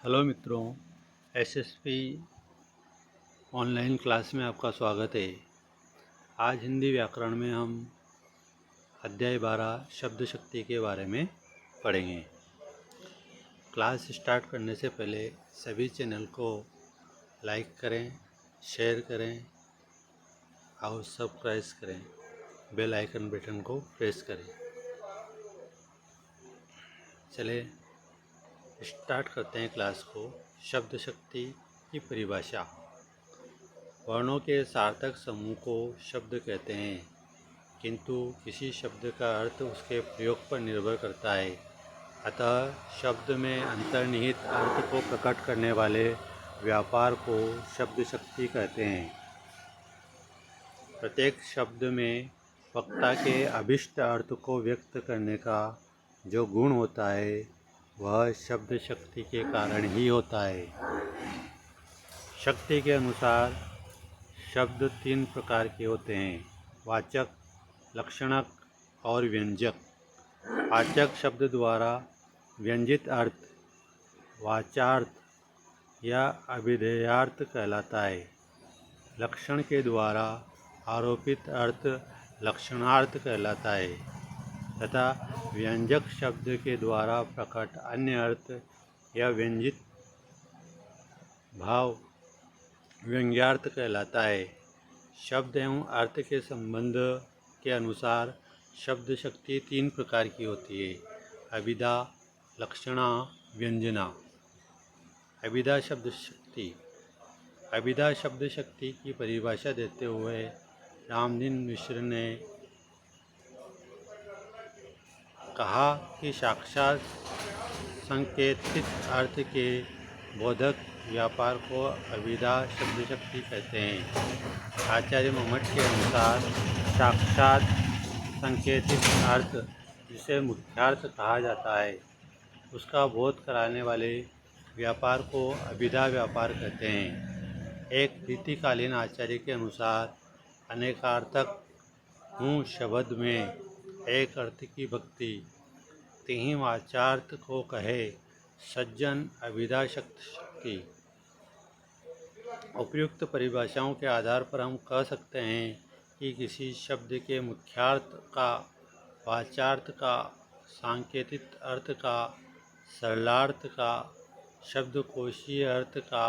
Hello मित्रों, SSP online class में आपका स्वागत है। आज हिंदी व्याकरण में हम अध्याय 12 शब्द शक्ति के बारे में पढ़ेंगे। क्लास स्टार्ट करने से पहले सभी चैनल को लाइक करें, शेयर करें और सब्सक्राइब करें। बेल आइकन बटन को प्रेस करें। चले स्टार्ट करते हैं क्लास को। शब्द शक्ति की परिभाषा। वर्णों के सार्थक समूह को शब्द कहते हैं, किंतु किसी शब्द का अर्थ उसके प्रयोग पर निर्भर करता है। अतः शब्द में अंतर्निहित अर्थ को प्रकट करने वाले व्यापार को शब्द शक्ति कहते हैं। प्रत्येक शब्द में वक्ता के अभीष्ट अर्थ को व्यक्त करने का जो गुण होता है वह शब्द शक्ति के कारण ही होता है। शक्ति के अनुसार शब्द 3 प्रकार के होते हैं: वाचक, लक्षणक और व्यंजक। वाचक शब्द द्वारा व्यंजित अर्थ वाचार्थ या अभिधेयार्थ कहलाता है। लक्षण के द्वारा आरोपित अर्थ लक्षणार्थ कहलाता है तथा व्यंजक शब्द के द्वारा प्रकट अन्य अर्थ या व्यंजित भाव व्यंग्यार्थ कहलाता है। शब्द एवं अर्थ के संबंध के अनुसार शब्द शक्ति 3 प्रकार की होती है: अभिधा, लक्षणा, व्यंजना। अभिधा शब्द शक्ति। अभिधा शब्द शक्ति की परिभाषा देते हुए रामदीन मिश्र ने कहा कि साक्षात संकेतित अर्थ के बोधक व्यापार को अभिधा शब्द शक्ति कहते हैं। आचार्य मम्मट के अनुसार साक्षात संकेतित अर्थ, जिसे मुख्यार्थ कहा जाता है, उसका बोध कराने वाले व्यापार को अभिधा व्यापार कहते हैं। एक रीतिकालीन आचार्य के अनुसार अनेकार्थक हूँ शब्द में एक अर्थ की भक्ति तिहि वाचार्थ को कहे सज्जन अभिधा शक्ति। उपयुक्त परिभाषाओं के आधार पर हम कह सकते हैं कि किसी शब्द के मुख्यार्थ का, वाचार्थ का, सांकेतिक अर्थ का, सरलार्थ का, शब्दकोशीय अर्थ का,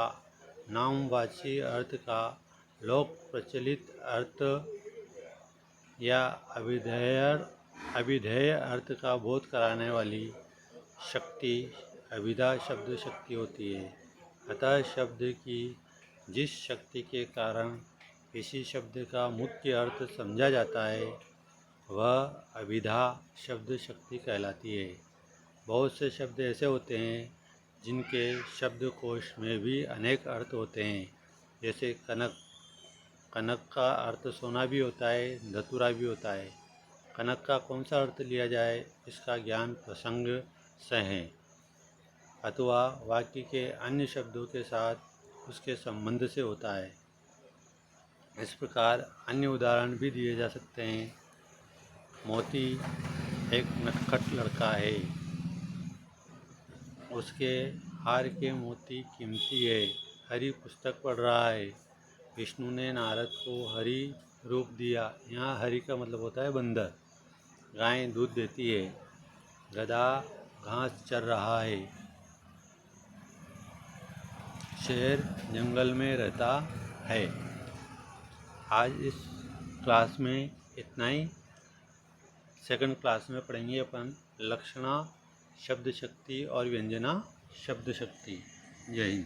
नामवाची अर्थ का, लोक प्रचलित अर्थ या अभिधेय अर्थ का बोध कराने वाली शक्ति अभिधा शब्द शक्ति होती है। अतः शब्द की जिस शक्ति के कारण किसी शब्द का मुख्य अर्थ समझा जाता है वह अभिधा शब्द शक्ति कहलाती है। बहुत से शब्द ऐसे होते हैं जिनके शब्दकोश में भी अनेक अर्थ होते हैं, जैसे कनक। कनक का अर्थ सोना भी होता है, धतूरा भी होता है। कनक का कौन सा अर्थ लिया जाए, इसका ज्ञान प्रसंग से है अथवा वाक्य के अन्य शब्दों के साथ उसके संबंध से होता है। इस प्रकार अन्य उदाहरण भी दिए जा सकते हैं। मोती एक नटखट लड़का है, उसके हार के मोती कीमती है। हरि पुस्तक पढ़ रहा है। विष्णु ने नारद को हरि रूप दिया। यहाँ हरि का मतलब होता है बंदर। गाय दूध देती है। गधा घास चर रहा है। शेर जंगल में रहता है। आज इस क्लास में इतना ही। सेकंड क्लास में पढ़ेंगे अपन लक्षणा शब्द शक्ति और व्यंजना शब्द शक्ति। जय हिंद।